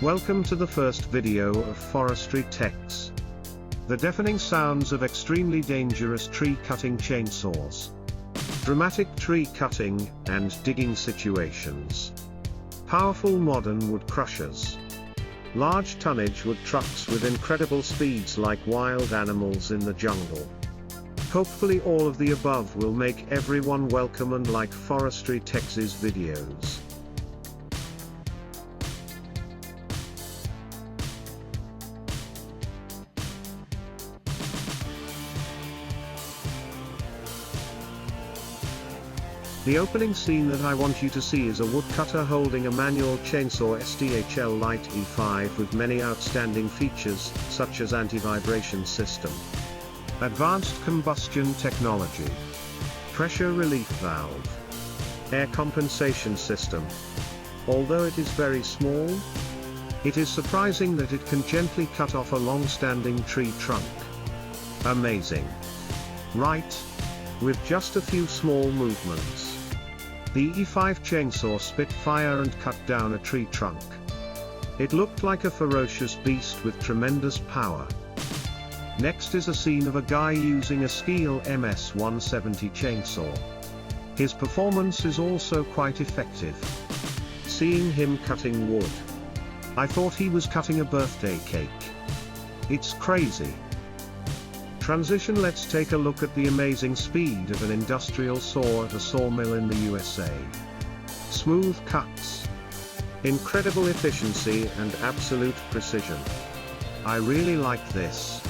Welcome to the first video of Forestry Techzz. The deafening sounds of extremely dangerous tree cutting chainsaws. Dramatic tree cutting and digging situations. Powerful modern wood crushers. Large tonnage wood trucks with incredible speeds like wild animals in the jungle. Hopefully all of the above will make everyone welcome and like Forestry Techzz's videos. The opening scene that I want you to see is a woodcutter holding a manual chainsaw STHL Lite E5 with many outstanding features, such as anti-vibration system, advanced combustion technology, pressure relief valve, air compensation system. Although it is very small, it is surprising that it can gently cut off a long-standing tree trunk. Amazing, right? With just a few small movements. The E5 chainsaw spit fire and cut down a tree trunk. It looked like a ferocious beast with tremendous power. Next is a scene of a guy using a Skil MS-170 chainsaw. His performance is also quite effective. Seeing him cutting wood, I thought he was cutting a birthday cake. It's crazy. Transition. Let's take a look at the amazing speed of an industrial saw at a sawmill in the USA. Smooth cuts, incredible efficiency and absolute precision. I really like this.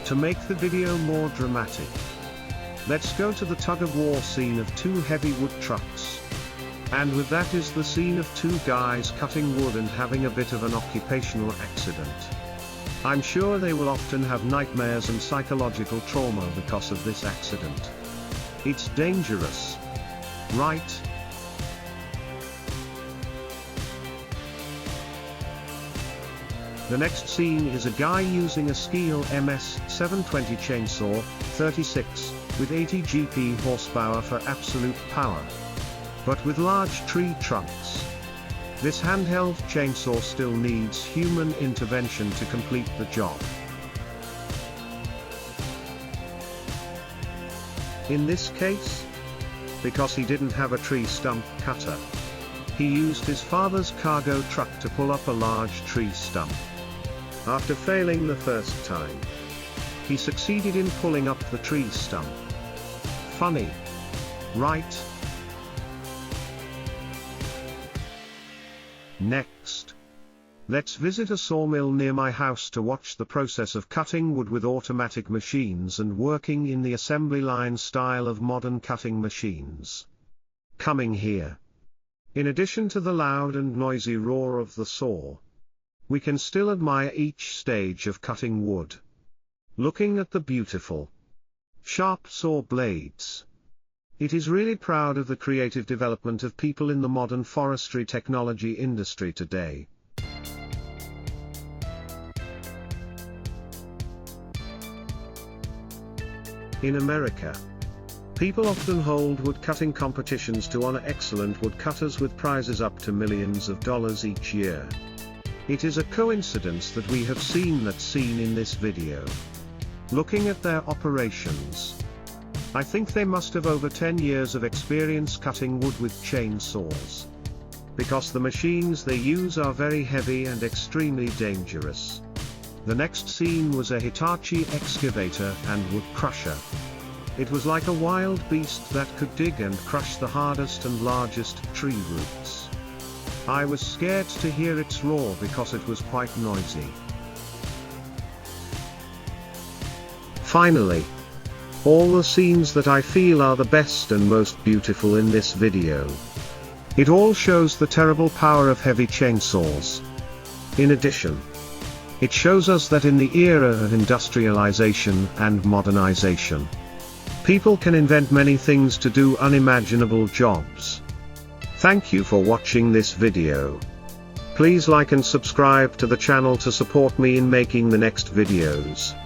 To make the video more dramatic, let's go to the tug-of-war scene of two heavy wood trucks. And with that is the scene of two guys cutting wood and having a bit of an occupational accident. I'm sure they will often have nightmares and psychological trauma because of this accident. It's dangerous, right? The next scene is a guy using a Skil MS-720 chainsaw, 36, with 80 GP horsepower for absolute power. But with large tree trunks, this handheld chainsaw still needs human intervention to complete the job. In this case, because he didn't have a tree stump cutter, he used his father's cargo truck to pull up a large tree stump. After failing the first time, he succeeded in pulling up the tree stump. Funny, right? Next, let's visit a sawmill near my house to watch the process of cutting wood with automatic machines and working in the assembly line style of modern cutting machines. Coming here, in addition to the loud and noisy roar of the saw, we can still admire each stage of cutting wood. Looking at the beautiful, sharp saw blades. It is really proud of the creative development of people in the modern forestry technology industry today. In America, people often hold woodcutting competitions to honor excellent woodcutters with prizes up to millions of dollars each year. It is a coincidence that we have seen that scene in this video. Looking at their operations, I think they must have over 10 years of experience cutting wood with chainsaws. Because the machines they use are very heavy and extremely dangerous. The next scene was a Hitachi excavator and wood crusher. It was like a wild beast that could dig and crush the hardest and largest tree roots. I was scared to hear its roar because it was quite noisy. Finally, all the scenes that I feel are the best and most beautiful in this video. It all shows the terrible power of heavy chainsaws. In addition, it shows us that in the era of industrialization and modernization, people can invent many things to do unimaginable jobs. Thank you for watching this video. Please like and subscribe to the channel to support me in making the next videos.